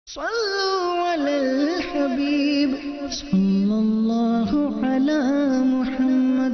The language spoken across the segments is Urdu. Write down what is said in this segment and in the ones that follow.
صلوا على الحبيب صلى الله على محمد.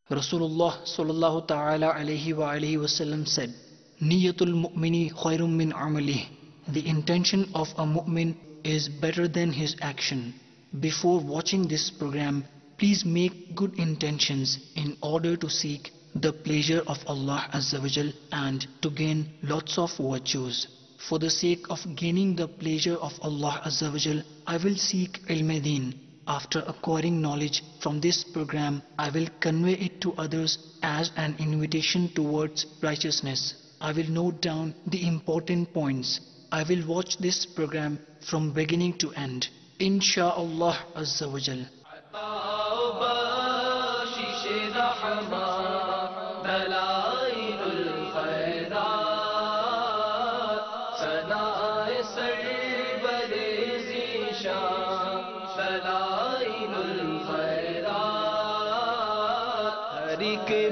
Rasulullah sallallahu ta'ala alayhi wa alihi wasallam said, Niyatul mu'mini khayrun min amalih. The intention of a mu'min is better than his action. Before watching this program, please make good intentions in order to seek the pleasure of Allah Azza wa Jal and to gain lots of virtues. For the sake of gaining the pleasure of Allah Azza wa Jal, I will seek ilm-e-deen. After acquiring knowledge from this program, I will convey it to others as an invitation towards righteousness. I will note down the important points. I will watch this program from beginning to end. Insha'Allah Azza wa Jal.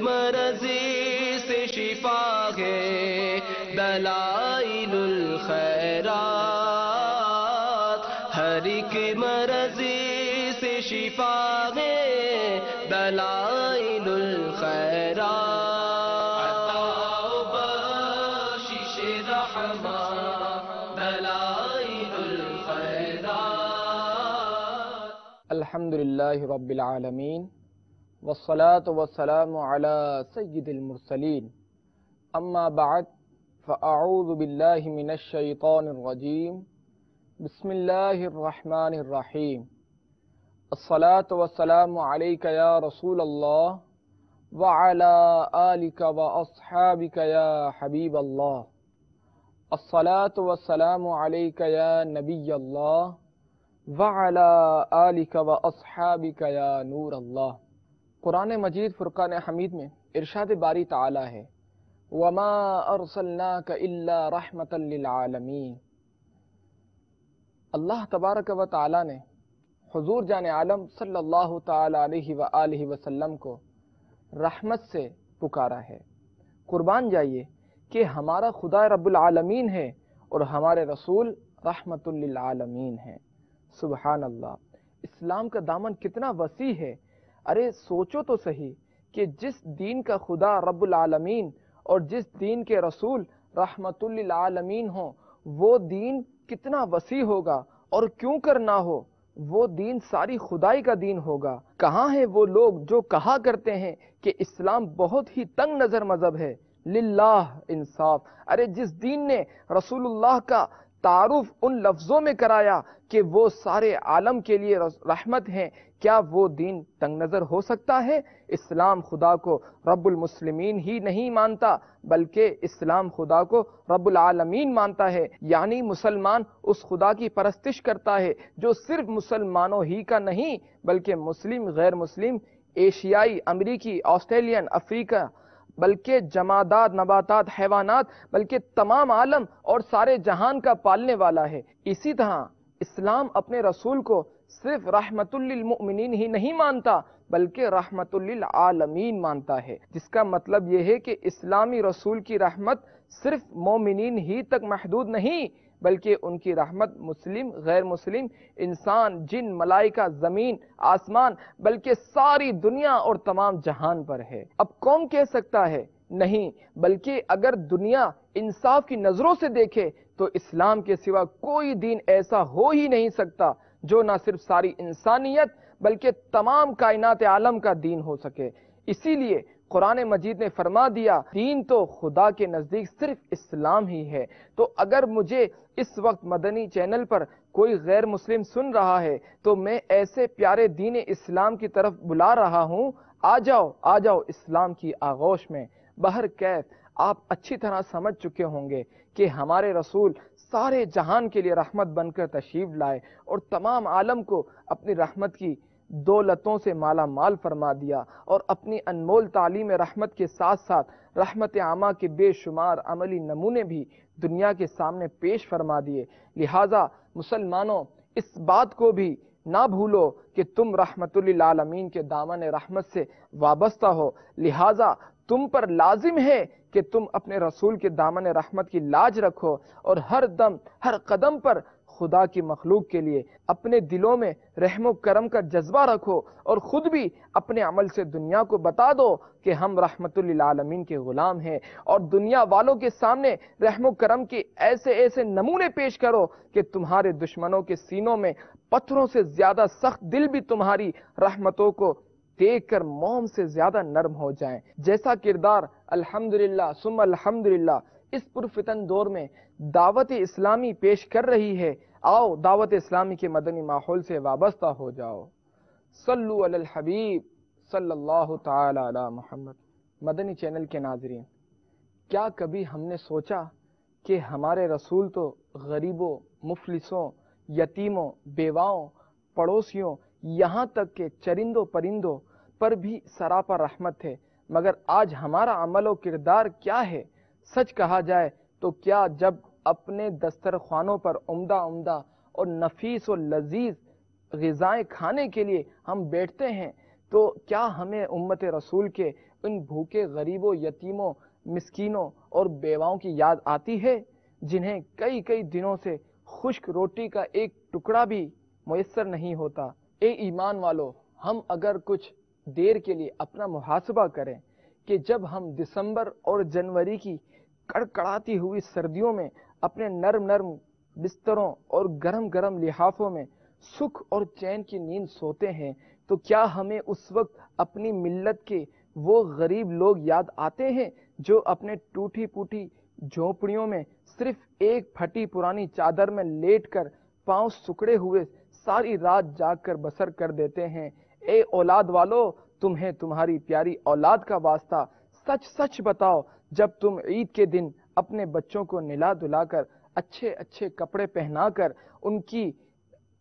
مرضی سے شفا ہے دلائل الخیرات، ہر ایک مرضی سے شفا ہے دلائل الخیرات، عطا و بخشش رحمت دلائل الخیرات. الحمدللہ رب العالمین والصلاة والسلام على سید المرسلین، اما بعد فاعوذ باللہ من الشیطان الرجیم، بسم اللہ الرحمن الرحیم. الصلاة والسلام علیک یا رسول اللہ وعلى آلک واصحابک یا حبیب اللہ. الصلاة والسلام علیک یا نبی اللہ وعلى آلک واصحابک یا نور اللہ. قرآن مجید فرقان حمید میں ارشاد باری تعالی ہے، وَمَا أَرْسَلْنَاكَ إِلَّا رَحْمَةً لِلْعَالَمِينَ. اللہ تبارک و تعالی نے حضور جان عالم صلی اللہ تعالی علیہ وآلہ وسلم کو رحمت سے پکارا ہے. قربان جائیے کہ ہمارا خدا رب العالمین ہے اور ہمارے رسول رحمت للعالمین ہیں. سبحان اللہ، اسلام کا دامن کتنا وسیع ہے. ارے سوچو تو صحیح کہ جس دین کا خدا رب العالمین اور جس دین کے رسول رحمت للعالمین ہوں، وہ دین کتنا وسیع ہوگا، اور کیوں کر نہ ہو، وہ دین ساری خدائی کا دین ہوگا. کہاں ہیں وہ لوگ جو کہا کرتے ہیں کہ اسلام بہت ہی تنگ نظر مذہب ہے؟ للہ انصاف. ارے جس دین نے رسول اللہ کا تعارف ان لفظوں میں کرایا کہ وہ سارے عالم کے لیے رحمت ہیں، کیا وہ دین تنگ نظر ہو سکتا ہے؟ اسلام خدا کو رب المسلمین ہی نہیں مانتا، بلکہ اسلام خدا کو رب العالمین مانتا ہے. یعنی مسلمان اس خدا کی پرستش کرتا ہے جو صرف مسلمانوں ہی کا نہیں، بلکہ مسلم، غیر مسلم، ایشیائی، امریکی، آسٹریلین، افریقہ، بلکہ جمادات، نباتات، حیوانات، بلکہ تمام عالم اور سارے جہان کا پالنے والا ہے. اسی طرح اسلام اپنے رسول کو صرف رحمت للمؤمنین ہی نہیں مانتا، بلکہ رحمت للعالمین مانتا ہے، جس کا مطلب یہ ہے کہ اسلامی رسول کی رحمت صرف مومنین ہی تک محدود نہیں، بلکہ ان کی رحمت مسلم، غیر مسلم، انسان، جن، ملائکہ، زمین، آسمان، بلکہ ساری دنیا اور تمام جہان پر ہے. اب کون کہہ سکتا ہے نہیں؟ بلکہ اگر دنیا انصاف کی نظروں سے دیکھے تو اسلام کے سوا کوئی دین ایسا ہو ہی نہیں سکتا جو نہ صرف ساری انسانیت بلکہ تمام کائنات عالم کا دین ہو سکے. اسی لیے قرآن مجید نے فرما دیا، دین تو خدا کے نزدیک صرف اسلام ہی ہے. تو اگر مجھے اس وقت مدنی چینل پر کوئی غیر مسلم سن رہا ہے تو میں ایسے پیارے دین اسلام کی طرف بلا رہا ہوں، آ جاؤ اسلام کی آغوش میں. بہرکیف آپ اچھی طرح سمجھ چکے ہوں گے کہ ہمارے رسول سارے جہان کے لیے رحمت بن کر تشریف لائے اور تمام عالم کو اپنی رحمت کی دولتوں سے مالا مال فرما دیا، اور اپنی انمول تعلیم رحمت کے ساتھ ساتھ رحمت عامہ کے بے شمار عملی نمونے بھی دنیا کے سامنے پیش فرما دیے. لہٰذا مسلمانوں، اس بات کو بھی نہ بھولو کہ تم رحمت للعالمین کے دامن رحمت سے وابستہ ہو. لہٰذا تم پر لازم ہے کہ تم اپنے رسول کے دامن رحمت کی لاج رکھو اور ہر دم، ہر قدم پر خدا کی مخلوق کے لیے اپنے دلوں میں رحم و کرم کا جذبہ رکھو اور خود بھی اپنے عمل سے دنیا کو بتا دو کہ ہم رحمت للعالمین کے غلام ہیں، اور دنیا والوں کے سامنے رحم و کرم کے ایسے ایسے نمونے پیش کرو کہ تمہارے دشمنوں کے سینوں میں پتھروں سے زیادہ سخت دل بھی تمہاری رحمتوں کو دیکھ کر موم سے زیادہ نرم ہو جائیں۔ جیسا کردار الحمدللہ ثم الحمدللہ اس پرفتن دور میں دعوت اسلامی پیش کر رہی ہے، آؤ دعوت اسلامی کے مدنی ماحول سے وابستہ ہو جاؤ۔ صلو علی الحبیب صلی اللہ تعالی علی محمد۔ مدنی چینل کے ناظرین، کیا کبھی ہم نے سوچا کہ ہمارے رسول تو غریبوں، مفلسوں، یتیموں، بیواؤں، پڑوسیوں، یہاں تک کہ چرندوں پرندوں پر بھی سراپا رحمت تھے، مگر آج ہمارا عمل و کردار کیا ہے؟ سچ کہا جائے تو کیا جب اپنے دسترخوانوں پر عمدہ عمدہ اور نفیس و لذیذ غذائیں کھانے کے لیے ہم بیٹھتے ہیں تو کیا ہمیں امت رسول کے ان بھوکے غریبوں، یتیموں، مسکینوں اور بیواؤں کی یاد آتی ہے جنہیں کئی کئی دنوں سے خشک روٹی کا ایک ٹکڑا بھی میسر نہیں ہوتا؟ اے ایمان والو، ہم اگر کچھ دیر کے لیے اپنا محاسبہ کریں کہ جب ہم دسمبر اور جنوری کی کڑکڑاتی ہوئی سردیوں میں اپنے نرم نرم بستروں اور گرم گرم لحافوں میں سکھ اور چین کی نیند سوتے ہیں تو کیا ہمیں اس وقت اپنی ملت کے وہ غریب لوگ یاد آتے ہیں جو اپنے ٹوٹی پوٹی جھونپڑیوں میں صرف ایک پھٹی پرانی چادر میں لیٹ کر پاؤں سکڑے ہوئے ساری رات جاگ کر بسر کر دیتے ہیں؟ اے اولاد والو، تمہیں تمہاری پیاری اولاد کا واسطہ سچ سچ بتاؤ، جب تم عید کے دن اپنے بچوں کو نلا دھلا کر اچھے اچھے کپڑے پہنا کر ان کی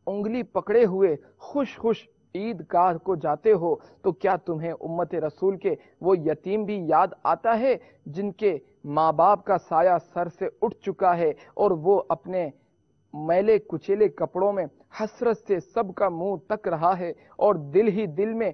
انگلی پکڑے ہوئے خوش خوش عید گاہ کو جاتے ہو تو کیا تمہیں امت رسول کے وہ یتیم بھی یاد آتا ہے جن کے ماں باپ کا سایہ سر سے اٹھ چکا ہے اور وہ اپنے میلے کچیلے کپڑوں میں حسرت سے سب کا منہ تک رہا ہے اور دل ہی دل میں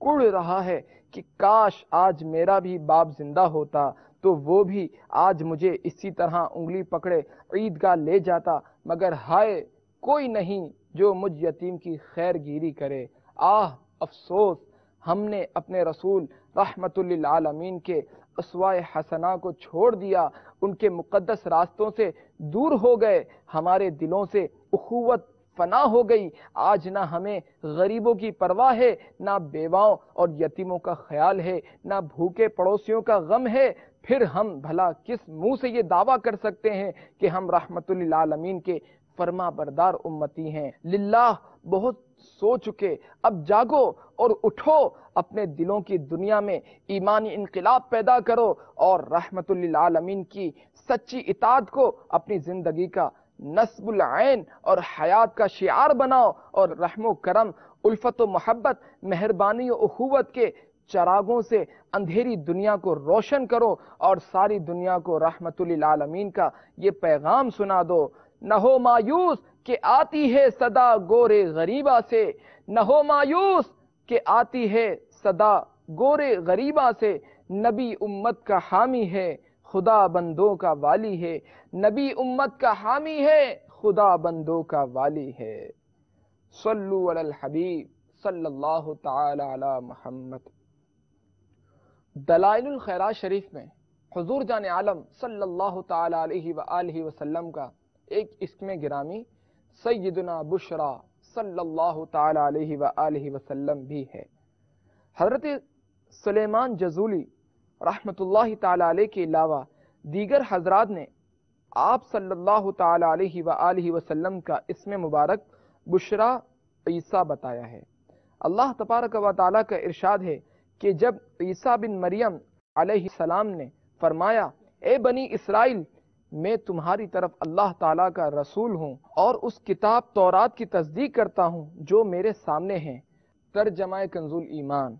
کڑ رہا ہے کہ کاش آج میرا بھی باپ زندہ ہوتا تو وہ بھی آج مجھے اسی طرح انگلی پکڑے عیدگاہ لے جاتا، مگر ہائے کوئی نہیں جو مجھ یتیم کی خیر گیری کرے۔ آہ افسوس، ہم نے اپنے رسول رحمت للعالمین کے اسوہ حسنہ کو چھوڑ دیا، ان کے مقدس راستوں سے دور ہو گئے، ہمارے دلوں سے اخوت فنا ہو گئی۔ آج نہ ہمیں غریبوں کی پرواہ ہے، نہ بیواؤں اور یتیموں کا خیال ہے، نہ بھوکے پڑوسیوں کا غم ہے، پھر ہم بھلا کس منہ سے یہ دعویٰ کر سکتے ہیں کہ ہم رحمت للعالمین کے فرما بردار امتی ہیں؟ للہ بہت سو چکے، اب جاگو اور اٹھو، اپنے دلوں کی دنیا میں ایمانی انقلاب پیدا کرو اور رحمت للعالمین کی سچی اطاعت کو اپنی زندگی کا نصب العین اور حیات کا شعار بناؤ اور رحم و کرم، الفت و محبت، مہربانی و اخوت کے چراغوں سے اندھیری دنیا کو روشن کرو اور ساری دنیا کو رحمت للعالمین کا یہ پیغام سنا دو۔ نہ ہو مایوس کہ آتی ہے صدا گورے غریبا سے، نہ ہو مایوس کہ آتی ہے صدا گورے غریبا سے، نبی امت کا حامی ہے، خدا بندوں کا والی ہے، نبی امت کا حامی ہے، خدا بندوں کا والی ہے۔ صلو علی الحبیب صلی اللہ تعالی علی محمد۔ دلائل الخیرات شریف میں حضور جان عالم صلی اللہ تعالی علیہ وآلہ وسلم کا ایک اسم گرامی سیدنا بشرا صلی اللہ تعالی علیہ وآلہ وسلم بھی ہے۔ حضرت سلیمان جزولی رحمت اللہ تعالی علیہ کے علاوہ دیگر حضرات نے آپ صلی اللہ تعالی علیہ وآلہ وسلم کا اسم مبارک بشرا عیسیٰ بتایا ہے۔ اللہ تبارک و تعالی کا ارشاد ہے کہ جب عیسیٰ بن مریم علیہ السلام نے فرمایا اے بنی اسرائیل، میں تمہاری طرف اللہ تعالیٰ کا رسول ہوں اور اس کتاب تورات کی تصدیق کرتا ہوں جو میرے سامنے ہے، ترجمہ کنز ایمان،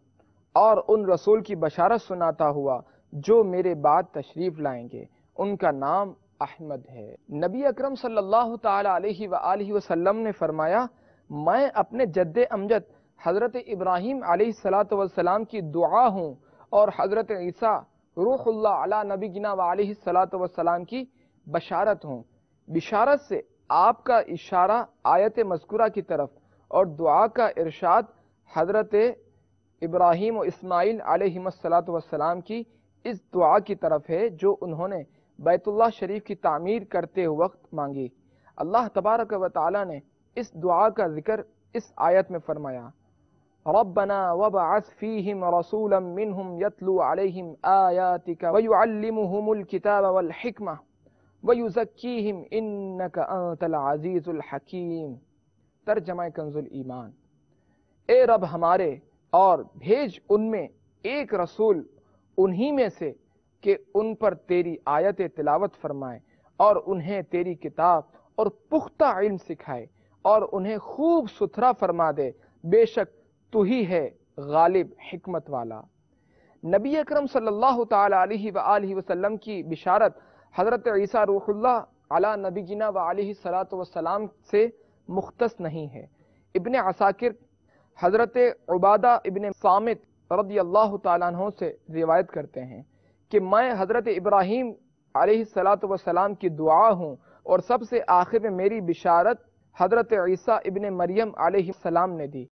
اور ان رسول کی بشارت سناتا ہوا جو میرے بعد تشریف لائیں گے، ان کا نام احمد ہے۔ نبی اکرم صلی اللہ تعالی علیہ وآلہ وسلم نے فرمایا میں اپنے جد امجد حضرت ابراہیم علیہ السلام کی دعا ہوں اور حضرت عیسیٰ روح اللہ علی نبینا و علیہ السلام کی بشارت ہوں۔ بشارت سے آپ کا اشارہ آیت مذکورہ کی طرف اور دعا کا ارشاد حضرت ابراہیم و اسماعیل علیہم السلام کی اس دعا کی طرف ہے جو انہوں نے بیت اللہ شریف کی تعمیر کرتے وقت مانگی۔ اللہ تبارک و تعالی نے اس دعا کا ذکر اس آیت میں فرمایا، ربنا وابعث فیہم رسولا منہم یتلو علیہم آیاتک ویعلمہم الکتاب والحکمہ ویزکیہم انک انت العزیز الحکیم۔ ترجمہ کنز الایمان، اے رب ہمارے، اور بھیج ان میں ایک رسول انہی میں سے کہ ان پر تیری آیت تلاوت فرمائے اور انہیں تیری کتاب اور پختہ علم سکھائے اور انہیں خوب ستھرا فرما دے، بے شک تو ہی ہے غالب حکمت والا۔ نبی اکرم صلی اللہ تعالی علیہ وآلہ وسلم کی بشارت حضرت عیسیٰ روح اللہ علی نبینا و علیہ الصلاۃ والسلام سے مختص نہیں ہے۔ ابن عساکر حضرت عبادہ ابن صامت رضی اللہ تعالیٰ عنہ سے روایت کرتے ہیں کہ میں حضرت ابراہیم علیہ الصلاۃ والسلام کی دعا ہوں، اور سب سے آخر میں میری بشارت حضرت عیسیٰ ابن مریم علیہ السلام نے دی۔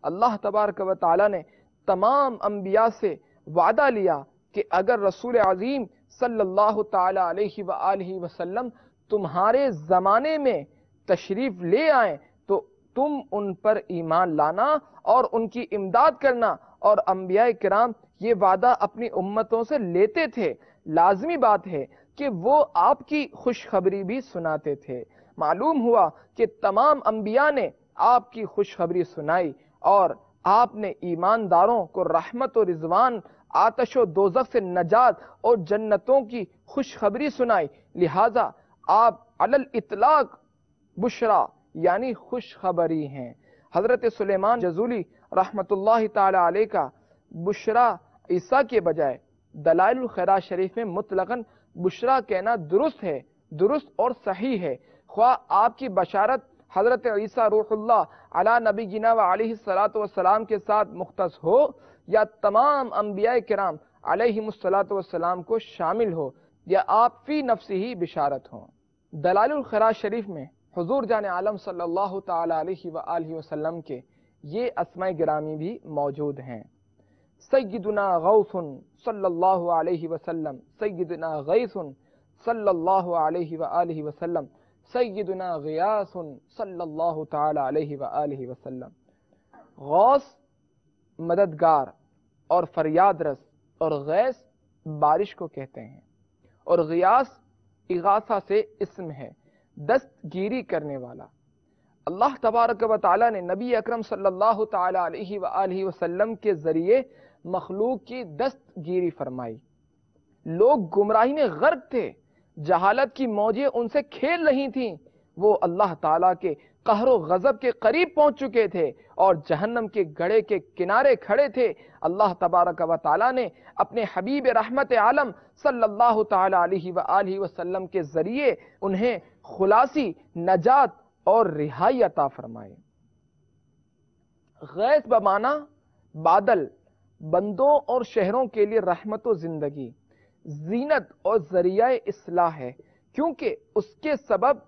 اللہ تبارک و تعالیٰ نے تمام انبیاء سے وعدہ لیا کہ اگر رسول عظیم صلی اللہ تعالی علیہ وآلہ وسلم تمہارے زمانے میں تشریف لے آئیں تو تم ان پر ایمان لانا اور ان کی امداد کرنا، اور انبیاء کرام یہ وعدہ اپنی امتوں سے لیتے تھے۔ لازمی بات ہے کہ وہ آپ کی خوشخبری بھی سناتے تھے۔ معلوم ہوا کہ تمام انبیاء نے آپ کی خوشخبری سنائی اور آپ نے ایمانداروں کو رحمت و رضوان، آتش و دوزخ سے نجات اور جنتوں کی خوشخبری سنائی، لہذا آپ علی الاطلاق بشرا یعنی خوشخبری ہیں۔ حضرت سلیمان جزولی رحمت اللہ تعالی علیہ کا بشرا عیسیٰ کے بجائے دلائل الخیرات شریف میں مطلقاً بشرا کہنا درست ہے، درست اور صحیح ہے، خواہ آپ کی بشارت حضرت عیسیٰ روح اللہ علی نبینا و علیہ الصلاۃ والسلام کے ساتھ مختص ہو یا تمام انبیاء کرام علیہم الصلاۃ والسلام کو شامل ہو، یا آپ فی نفسی ہی بشارت ہوں۔ دلائل الخیرات شریف میں حضور جان عالم صلی اللہ تعالی علیہ وآلہ وسلم کے یہ اسماء گرامی بھی موجود ہیں: سیدنا غوث صلی اللہ علیہ وسلم، سیدنا غیث صلی اللہ علیہ وآلہ وسلم، سیدنا غیاث صلی اللہ تعالی علیہ وآلہ وسلم۔ غوث مددگار اور فریاد رس، اور غیث بارش کو کہتے ہیں، اور غیاث اغاثہ سے اسم ہے، دستگیری کرنے والا۔ اللہ تبارک و تعالی نے نبی اکرم صلی اللہ تعالی علیہ وآلہ وسلم کے ذریعے مخلوق کی دستگیری فرمائی۔ لوگ گمراہی میں غرق تھے، جہالت کی موجیں ان سے کھیل رہی تھیں، وہ اللہ تعالیٰ کے قہر و غضب کے قریب پہنچ چکے تھے اور جہنم کے گڑھے کے کنارے کھڑے تھے۔ اللہ تبارک و تعالیٰ نے اپنے حبیب رحمت عالم صلی اللہ تعالی علیہ وآلہ وسلم کے ذریعے انہیں خلاصی، نجات اور رہائی عطا فرمائے۔ غیث بمعنی بادل، بندوں اور شہروں کے لیے رحمت و زندگی، زینت اور ذریعہ اصلاح ہے، کیونکہ اس کے سبب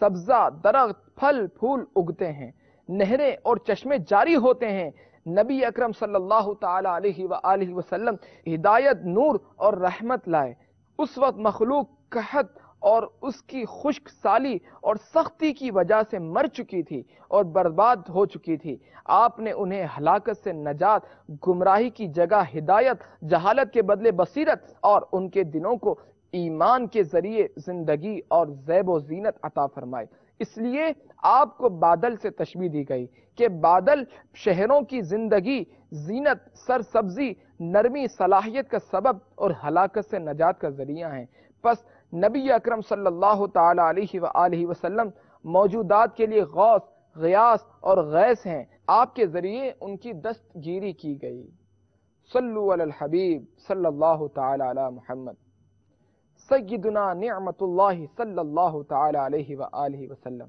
سبزہ، درخت، پھل پھول اگتے ہیں، نہریں اور چشمے جاری ہوتے ہیں۔ نبی اکرم صلی اللہ تعالی علیہ وآلہ وسلم ہدایت، نور اور رحمت لائے۔ اس وقت مخلوق قحط اور اس کی خشک سالی اور سختی کی وجہ سے مر چکی تھی اور برباد ہو چکی تھی۔ آپ نے انہیں ہلاکت سے نجات، گمراہی کی جگہ ہدایت، جہالت کے بدلے بصیرت، اور ان کے دلوں کو ایمان کے ذریعے زندگی اور زیب و زینت عطا فرمائے۔ اس لیے آپ کو بادل سے تشبیہ دی گئی کہ بادل شہروں کی زندگی، زینت، سرسبزی، نرمی، صلاحیت کا سبب اور ہلاکت سے نجات کا ذریعہ ہیں۔ پس نبی اکرم صلی اللہ تعالی علیہ وآلہ وسلم موجودات کے لیے غوث، غیاث اور غیث ہیں۔ آپ کے ذریعے ان کی دستگیری کی گئی۔ صلو علی الحبیب صلی اللہ تعالی علی محمد۔ سیدنا نعمت اللہ صلی اللہ تعالی علیہ وآلہ وسلم۔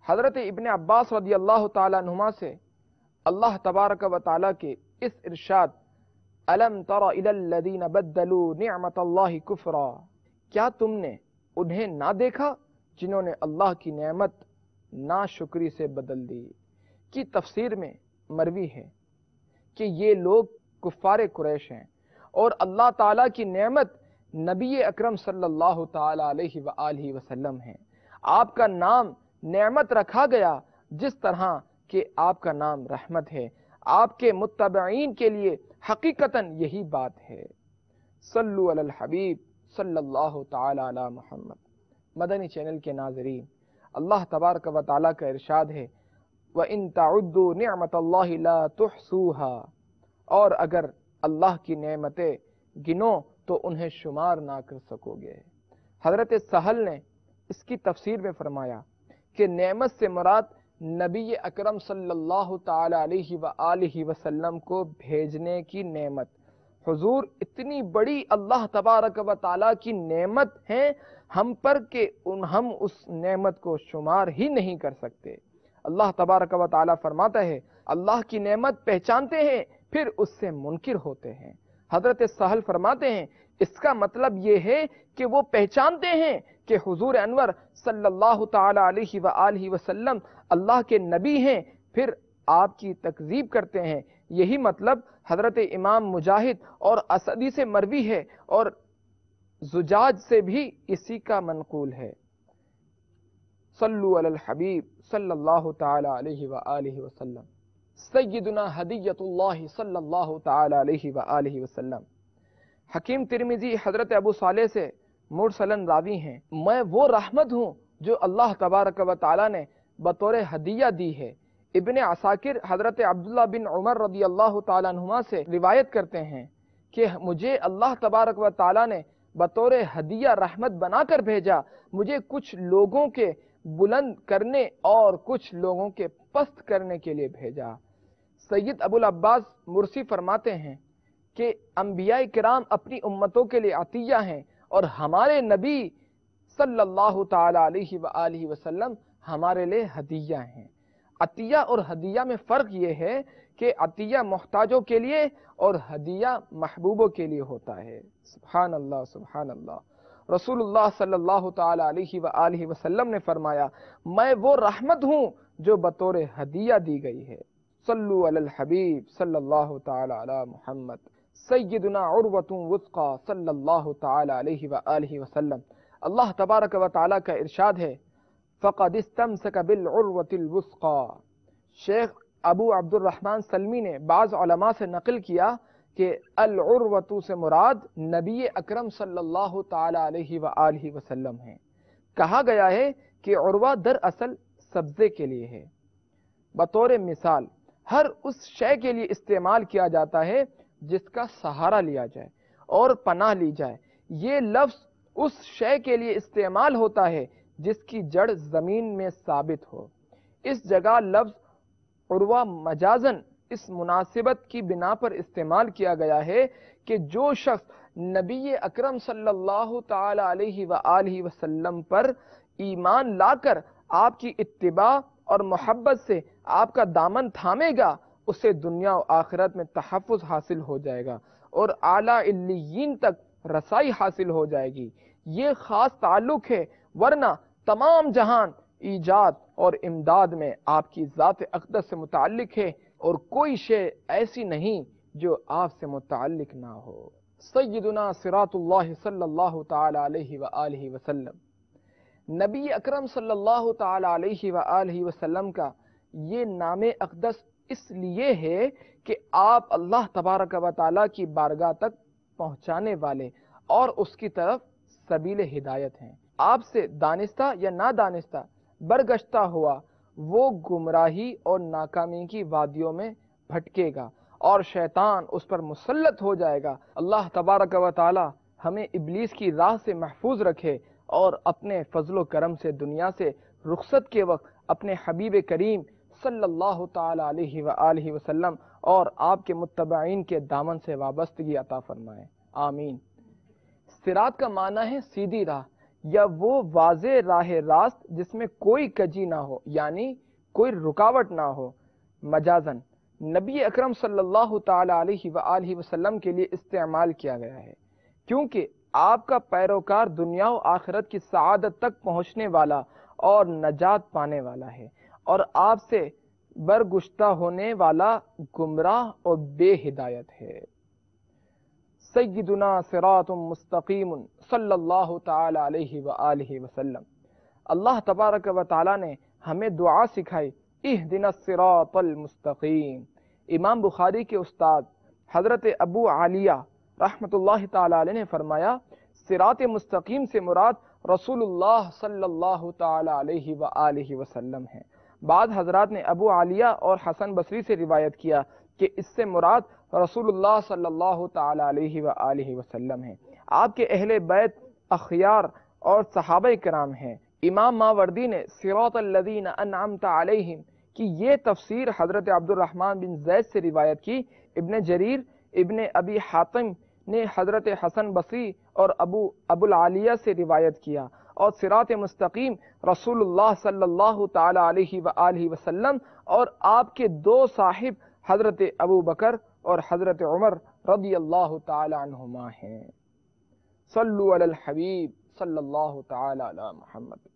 حضرت ابن عباس رضی اللہ تعالی عنہما سے اللہ تبارک و تعالی کے اس ارشاد الم تر الی الذین بدلوا نعمت اللہ کفرا، کیا تم نے انہیں نہ دیکھا جنہوں نے اللہ کی نعمت ناشکری سے بدل دی کی تفسیر میں مروی ہے کہ یہ لوگ کفار قریش ہیں اور اللہ تعالیٰ کی نعمت نبی اکرم صلی اللہ تعالی علیہ وآلہ وسلم ہیں۔ آپ کا نام نعمت رکھا گیا جس طرح کہ آپ کا نام رحمت ہے۔ آپ کے متبعین کے لیے حقیقتاً یہی بات ہے۔ صلو علی الحبیب صلی اللہ تعالی علی محمد۔ مدنی چینل کے ناظرین، اللہ تبارک و تعالیٰ کا ارشاد ہے وَإِن تَعُدُّوا نِعْمَةَ اللَّهِ لَا تُحْصُوهَا، اور اگر اللہ کی نعمتیں گنو تو انہیں شمار نہ کر سکو گے۔ حضرت سہل نے اس کی تفسیر میں فرمایا کہ نعمت سے مراد نبی اکرم صلی اللہ تعالی علیہ وآلہ وسلم کو بھیجنے کی نعمت۔ حضور اتنی بڑی اللہ تبارک و تعالیٰ کی نعمت ہیں ہم پر کہ ہم اس نعمت کو شمار ہی نہیں کر سکتے۔ اللہ تبارک و تعالیٰ فرماتا ہے اللہ کی نعمت پہچانتے ہیں پھر اس سے منکر ہوتے ہیں۔ حضرت سہل فرماتے ہیں اس کا مطلب یہ ہے کہ وہ پہچانتے ہیں کہ حضور انور صلی اللہ تعالی علیہ وآلہ وسلم اللہ کے نبی ہیں، پھر آپ کی تکذیب کرتے ہیں۔ یہی مطلب حضرت امام مجاہد اور اسدی سے مروی ہے اور زجاج سے بھی اسی کا منقول ہے۔ صلو علی الحبیب صلی اللہ تعالی علیہ وآلہ وسلم۔ سیدنا ہدیۃ اللہ صلی اللہ تعالی علیہ وآلہ وسلم۔ حکیم ترمذی حضرت ابو صالح سے مرسلن راوی ہیں، میں وہ رحمت ہوں جو اللہ تبارک و تعالی نے بطور ہدیہ دی ہے۔ ابن عساکر حضرت عبداللہ بن عمر رضی اللہ تعالیٰ عنہما سے روایت کرتے ہیں کہ مجھے اللہ تبارک و تعالیٰ نے بطور ہدیہ رحمت بنا کر بھیجا، مجھے کچھ لوگوں کے بلند کرنے اور کچھ لوگوں کے پست کرنے کے لیے بھیجا۔ سید ابو العباس مرسی فرماتے ہیں کہ انبیاء کرام اپنی امتوں کے لیے عطیہ ہیں اور ہمارے نبی صلی اللہ تعالی علیہ وآلہ وسلم ہمارے لیے ہدیہ ہیں۔ عطیہ اور ہدیہ میں فرق یہ ہے کہ عطیہ محتاجوں کے لیے اور ہدیہ محبوبوں کے لیے ہوتا ہے۔ سبحان اللہ سبحان اللہ۔ رسول اللہ صلی اللہ تعالی علیہ وآلہ وسلم نے فرمایا میں وہ رحمت ہوں جو بطور ہدیہ دی گئی ہے۔ صلو علی الحبیب صلی اللہ تعالی علی محمد۔ سیدنا عروۃ وثقی صلی اللہ تعالی علیہ وآلہ وسلم۔ اللہ تبارک و تعالی کا ارشاد ہے فقد استمسک بالعروۃ الوثقی۔ شیخ ابو عبد الرحمن سلمی نے بعض علماء سے نقل کیا کہ العروۃ سے مراد نبی اکرم صلی اللہ تعالی علیہ وآلہ وسلم ہیں۔ کہا گیا ہے کہ عروہ دراصل سبزے کے لیے ہے۔ بطور مثال ہر اس شے کے لیے استعمال کیا جاتا ہے جس کا سہارا لیا جائے اور پناہ لی جائے۔ یہ لفظ اس شے کے لیے استعمال ہوتا ہے جس کی جڑ زمین میں ثابت ہو۔ اس جگہ لفظ عروہ مجازن اس مناسبت کی بنا پر استعمال کیا گیا ہے کہ جو شخص نبی اکرم صلی اللہ تعالی علیہ وآلہ وسلم پر ایمان لا کر آپ کی اتباع اور محبت سے آپ کا دامن تھامے گا اسے دنیا و آخرت میں تحفظ حاصل ہو جائے گا اور اعلیٰ علیین تک رسائی حاصل ہو جائے گی۔ یہ خاص تعلق ہے، ورنہ تمام جہان ایجاد اور امداد میں آپ کی ذات اقدس سے متعلق ہے اور کوئی شے ایسی نہیں جو آپ سے متعلق نہ ہو۔ سیدنا صراط اللہ صلی اللہ تعالی علیہ وآلہ وسلم۔ نبی اکرم صلی اللہ تعالی علیہ وآلہ وسلم کا یہ نام اقدس اس لیے ہے کہ آپ اللہ تبارک و تعالیٰ کی بارگاہ تک پہنچانے والے اور اس کی طرف سبیل ہدایت ہیں۔ آپ سے دانستہ یا نادانستہ برگشتہ ہوا وہ گمراہی اور ناکامی کی وادیوں میں بھٹکے گا اور شیطان اس پر مسلط ہو جائے گا۔ اللہ تبارک و تعالی ہمیں ابلیس کی راہ سے محفوظ رکھے اور اپنے فضل و کرم سے دنیا سے رخصت کے وقت اپنے حبیب کریم صلی اللہ تعالی علیہ وآلہ وسلم اور آپ کے متبعین کے دامن سے وابستگی عطا فرمائے، آمین۔ صراط کا معنی ہے سیدھی راہ یا وہ واضح راہ راست جس میں کوئی کجی نہ ہو، یعنی کوئی رکاوٹ نہ ہو۔ مجازن نبی اکرم صلی اللہ تعالی علیہ وآلہ وسلم کے لیے استعمال کیا گیا ہے کیونکہ آپ کا پیروکار دنیا و آخرت کی سعادت تک پہنچنے والا اور نجات پانے والا ہے، اور آپ سے برگشتہ ہونے والا گمراہ اور بے ہدایت ہے۔ سیدنا صراط مستقیم صلی اللہ تعالی علیہ وآلہ وسلم۔ اللہ تبارک و تعالی نے ہمیں دعا سکھائی، اہدنا الصراط المستقیم۔ امام بخاری کے استاد حضرت ابو عالیہ رحمۃ اللہ تعالی علیہ نے فرمایا، صراط مستقیم سے مراد رسول اللہ صلی اللہ تعالی علیہ وآلہ وسلم ہے۔ بعض حضرات نے ابو عالیہ اور حسن بصری سے روایت کیا کہ اس سے مراد رسول اللہ صلی اللہ تعالی علیہ وآلہ وسلم ہے۔ آپ کے اہل بیت اخیار اور صحابہ کرام ہیں۔ امام ماوردی نے صراط الذین انعمت علیہم کی یہ تفسیر حضرت عبد الرحمن بن زید سے روایت کی۔ ابن جریر ابن ابی حاتم نے حضرت حسن بصری اور ابو العالیہ سے روایت کیا، اور صراط مستقیم رسول اللہ صلی اللہ تعالی علیہ وآلہ وسلم اور آپ کے دو صاحب حضرت ابو بکر اور حضرت عمر رضی اللہ تعالی عنہما ہیں۔ صلو علی الحبیب صلی اللہ تعالی علی محمد۔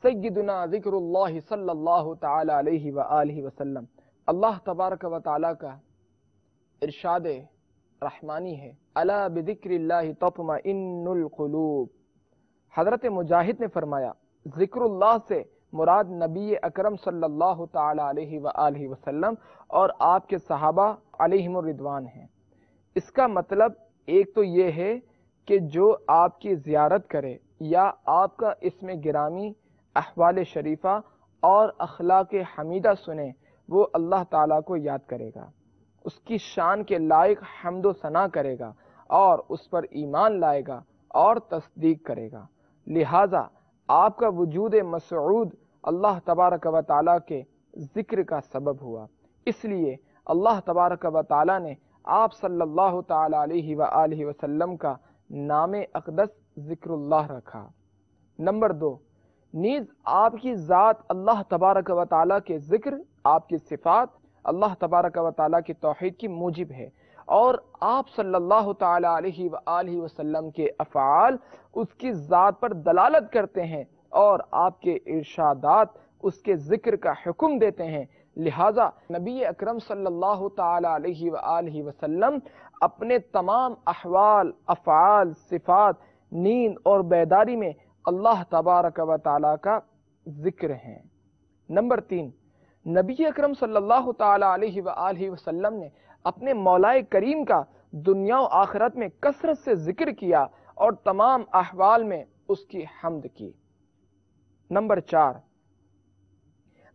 سیدنا ذکر اللہ صلی اللہ تعالی علیہ وآلہ وسلم۔ اللہ تبارک و تعالی کا ارشاد رحمانی ہے، الا بذکر اللہ تطمئن القلوب۔ حضرت مجاہد نے فرمایا، ذکر اللہ سے مراد نبی اکرم صلی اللہ تعالی علیہ وآلہ وسلم اور آپ کے صحابہ علیہم الرضوان ہیں۔ اس کا مطلب ایک تو یہ ہے کہ جو آپ کی زیارت کرے یا آپ کا اسم گرامی، احوال شریفہ اور اخلاق حمیدہ سنے، وہ اللہ تعالیٰ کو یاد کرے گا، اس کی شان کے لائق حمد و ثنا کرے گا اور اس پر ایمان لائے گا اور تصدیق کرے گا۔ لہٰذا آپ کا وجود مسعود اللہ تبارک و تعالیٰ کے ذکر کا سبب ہوا، اس لیے اللہ تبارک و تعالیٰ نے آپ صلی اللہ تعالی علیہ وآلہ وسلم کا نام اقدس ذکر اللہ رکھا۔ نمبر 2، نیز آپ کی ذات اللہ تبارک و تعالیٰ کے ذکر، آپ کی صفات اللہ تبارک و تعالیٰ کی توحید کی موجب ہے، اور آپ صلی اللہ تعالی علیہ وآلہ وسلم کے افعال اس کی ذات پر دلالت کرتے ہیں اور آپ کے ارشادات اس کے ذکر کا حکم دیتے ہیں۔ لہٰذا نبی اکرم صلی اللہ تعالی علیہ وآلہ وسلم اپنے تمام احوال، افعال، صفات، نیند اور بیداری میں اللہ تبارک و تعالی کا ذکر ہیں۔ نمبر 3، نبی اکرم صلی اللہ تعالی علیہ وآلہ وسلم نے اپنے مولا کریم کا دنیا و آخرت میں کثرت سے ذکر کیا اور تمام احوال میں اس کی حمد کی۔ نمبر 4،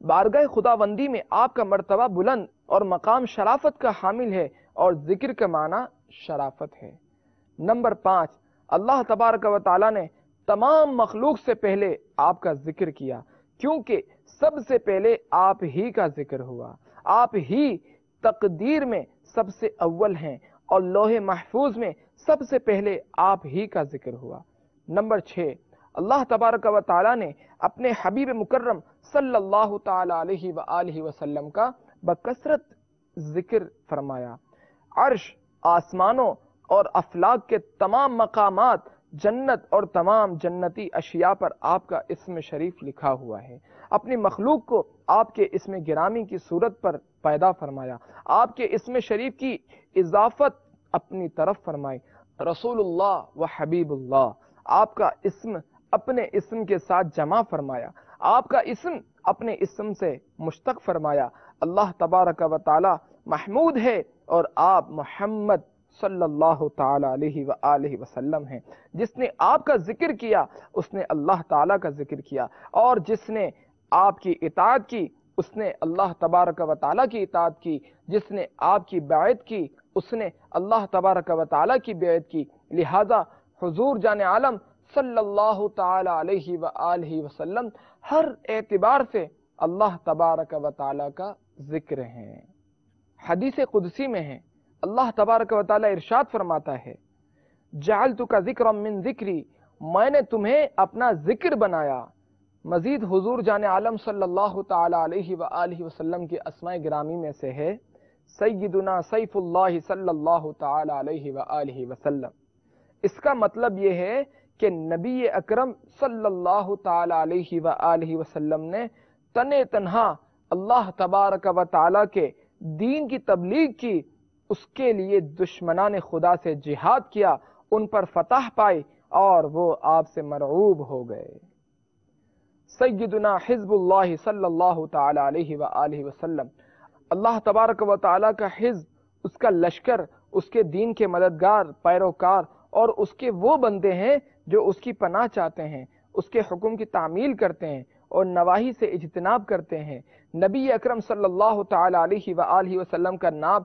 بارگاہ خداوندی میں آپ کا مرتبہ بلند اور مقام شرافت کا حامل ہے، اور ذکر کا معنی شرافت ہے۔ نمبر 5، اللہ تبارک و تعالی نے تمام مخلوق سے پہلے آپ کا ذکر کیا، کیونکہ سب سے پہلے آپ ہی کا ذکر ہوا، آپ ہی تقدیر میں سب سے اول ہیں، اور لوح محفوظ میں سب سے پہلے آپ ہی کا ذکر ہوا۔ نمبر 6، اللہ تبارک و تعالی نے اپنے حبیب مکرم صلی اللہ تعالی علیہ وآلہ وسلم کا بکثرت ذکر فرمایا۔ عرش، آسمانوں اور افلاک کے تمام مقامات، جنت اور تمام جنتی اشیاء پر آپ کا اسم شریف لکھا ہوا ہے۔ اپنی مخلوق کو آپ کے اسم گرامی کی صورت پر پیدا فرمایا، آپ کے اسم شریف کی اضافت اپنی طرف فرمائی۔ رسول اللہ و حبیب اللہ، آپ کا اسم اپنے اسم کے ساتھ جمع فرمایا، آپ کا اسم اپنے اسم سے مشتق فرمایا۔ اللہ تبارک و تعالی محمود ہے، اور آپ محمد صلی اللہ تعالی علیہ وآلہ وسلم ہیں۔ جس نے آپ کا ذکر کیا اس نے اللہ تعالیٰ کا ذکر کیا، اور جس نے آپ کی اطاعت کی اس نے اللہ تبارک و تعالیٰ کی اطاعت کی، جس نے آپ کی بیعت کی اس نے اللہ تبارک و تعالیٰ کی بیعت کی۔ لہذا حضور جان عالم صلی اللہ تعالی علیہ وآلہ وسلم ہر اعتبار سے اللہ تبارک و تعالیٰ کا ذکر ہے۔ حدیث قدسی میں ہے، اللہ تبارک و تعالیٰ ارشاد فرماتا ہے، جعلتک ذکرا من ذکری، میں نے تمہیں اپنا ذکر بنایا۔ مزید حضور جان عالم صلی اللہ تعالی علیہ وآلہ وسلم کے اسماء گرامی میں سے ہے سیدنا سیف اللہ صلی اللہ تعالی علیہ وآلہ وسلم۔ اس کا مطلب یہ ہے کہ نبی اکرم صلی اللہ تعالی علیہ وآلہ وسلم نے تنہا اللہ تبارک و تعالی کے دین کی تبلیغ کی، اس کے لیے دشمنان خدا سے جہاد کیا، ان پر فتح پائی اور وہ آپ سے مرعوب ہو گئے۔ سیدنا حزب اللہ صلی اللہ تعالی علیہ وآلہ وسلم، اللہ تبارک و تعالی کا حزب، اس کا لشکر، اس کے دین کے مددگار، پیروکار اور اس کے وہ بندے ہیں جو اس کی پناہ چاہتے ہیں، اس کے حکم کی تعمیل کرتے ہیں اور نواہی سے اجتناب کرتے ہیں۔ نبی اکرم صلی اللہ تعالی علیہ وآلہ وسلم کا نام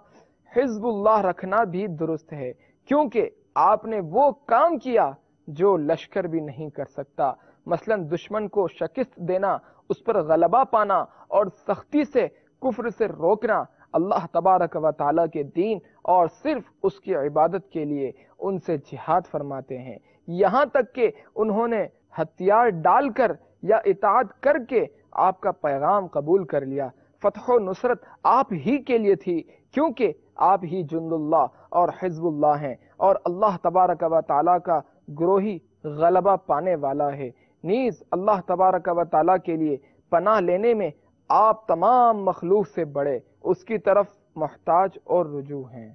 حزب اللہ رکھنا بھی درست ہے، کیونکہ آپ نے وہ کام کیا جو لشکر بھی نہیں کر سکتا، مثلا دشمن کو شکست دینا، اس پر غلبہ پانا اور سختی سے کفر سے روکنا، اللہ تبارک و تعالیٰ کے دین اور صرف اس کی عبادت کے لیے ان سے جہاد فرماتے ہیں، یہاں تک کہ انہوں نے ہتھیار ڈال کر یا اطاعت کر کے آپ کا پیغام قبول کر لیا۔ فتح و نصرت آپ ہی کے لیے تھی، کیونکہ آپ ہی جند اللہ اور حزب اللہ ہیں، اور اللہ تبارک و تعالیٰ کا گروہی غلبہ پانے والا ہے۔ نیز اللہ تبارک و تعالیٰ کے لیے پناہ لینے میں آپ تمام مخلوق سے بڑے اس کی طرف محتاج اور رجوع ہیں۔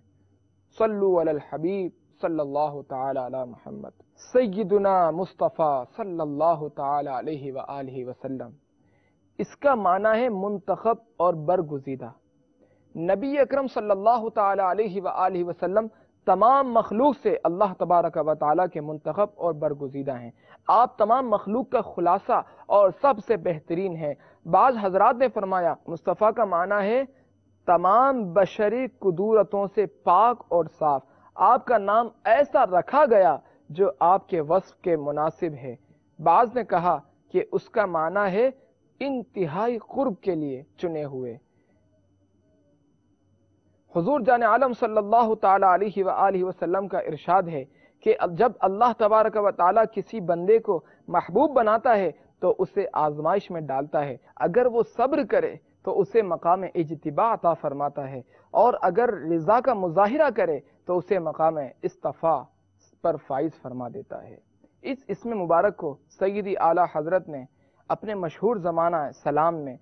صلو علی الحبیب صلی اللہ تعالی علی محمد سیدنا مصطفیٰ صلی اللہ تعالی علیہ وآلہ وسلم۔ اس کا معنی ہے منتخب اور برگزیدہ۔ نبی اکرم صلی اللہ تعالی علیہ وآلہ وسلم تمام مخلوق سے اللہ تبارک و تعالیٰ کے منتخب اور برگزیدہ ہیں۔ آپ تمام مخلوق کا خلاصہ اور سب سے بہترین ہیں۔ بعض حضرات نے فرمایا مصطفیٰ کا معنی ہے تمام بشری قدورتوں سے پاک اور صاف۔ آپ کا نام ایسا رکھا گیا جو آپ کے وصف کے مناسب ہے۔ بعض نے کہا کہ اس کا معنی ہے انتہائی قرب کے لیے چنے ہوئے۔ حضور جان عالم صلی اللہ تعالی علیہ وآلہ وسلم کا ارشاد ہے کہ جب اللہ تبارک و تعالی کسی بندے کو محبوب بناتا ہے تو اسے آزمائش میں ڈالتا ہے، اگر وہ صبر کرے تو اسے مقام اجتباء عطا فرماتا ہے، اور اگر رضا کا مظاہرہ کرے تو اسے مقام اصطفاء پر فائز فرما دیتا ہے۔ اس اسم مبارک کو سیدی اعلیٰ حضرت نے اپنے مشہور زمانہ سلام میں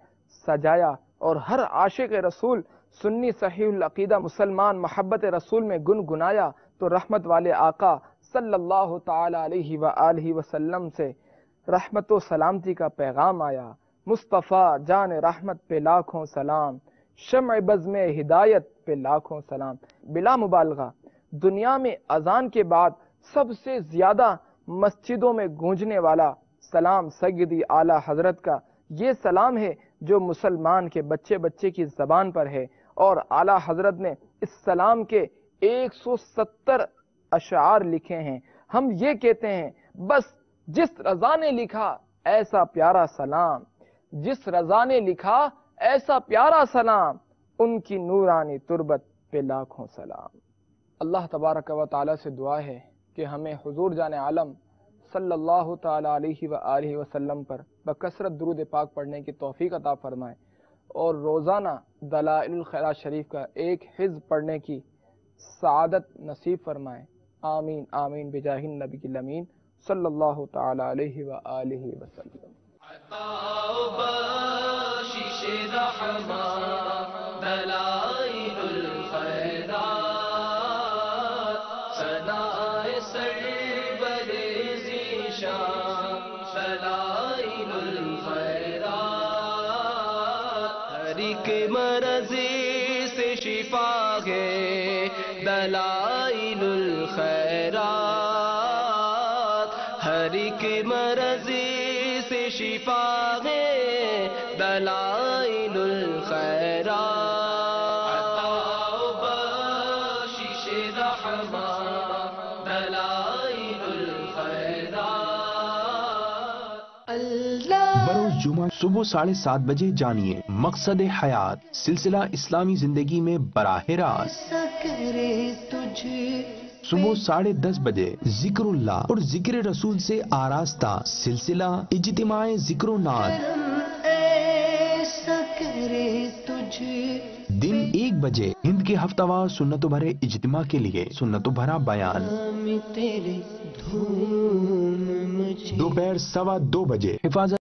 سجایا اور ہر عاشق رسول سنی صحیح العقیدہ مسلمان محبت رسول میں گنگنایا تو رحمت والے آقا صلی اللہ تعالی علیہ وآلہ وسلم سے رحمت و سلامتی کا پیغام آیا۔ مصطفیٰ جان رحمت پہ لاکھوں سلام، شمع بزم ہدایت پہ لاکھوں سلام۔ بلا مبالغہ دنیا میں اذان کے بعد سب سے زیادہ مسجدوں میں گونجنے والا سلام سیدی اعلیٰ حضرت کا یہ سلام ہے جو مسلمان کے بچے بچے کی زبان پر ہے، اور اعلیٰ حضرت نے اس سلام کے 170 اشعار لکھے ہیں۔ ہم یہ کہتے ہیں بس جس رضا نے لکھا ایسا پیارا سلام، جس رضا نے لکھا ایسا پیارا سلام، ان کی نورانی تربت پہ لاکھوں سلام۔ اللہ تبارک و تعالی سے دعا ہے کہ ہمیں حضور جان عالم صلی اللہ تعالی علیہ وآلہ وسلم پر بکثرت درود پاک پڑھنے کی توفیق عطا فرمائے، اور روزانہ دلائل الخیرات شریف کا ایک حزب پڑھنے کی سعادت نصیب فرمائے۔ آمین آمین بجاہ النبی الامین صلی اللہ تعالی علیہ وآلہ وسلم۔ مرضی سے شفا ہے دلائل الخیرات، ہر ایک مرضی سے شفا ہے دلائل الخیرات، عطا و بخشش رحمت دلائل الخیرات۔ بروز جمعہ صبح 7:30 بجے جانیے مقصد حیات سلسلہ اسلامی زندگی میں براہ راست۔ صبح 10:30 بجے ذکر اللہ اور ذکر رسول سے آراستہ سلسلہ اجتماع ذکر و نعت۔ دن 1 بجے ہند کے ہفتہ وار سنتوں بھرے اجتماع کے لیے سنتوں بھرا بیان تیرے دھوم مچے دوپہر 2:15 بجے حفاظت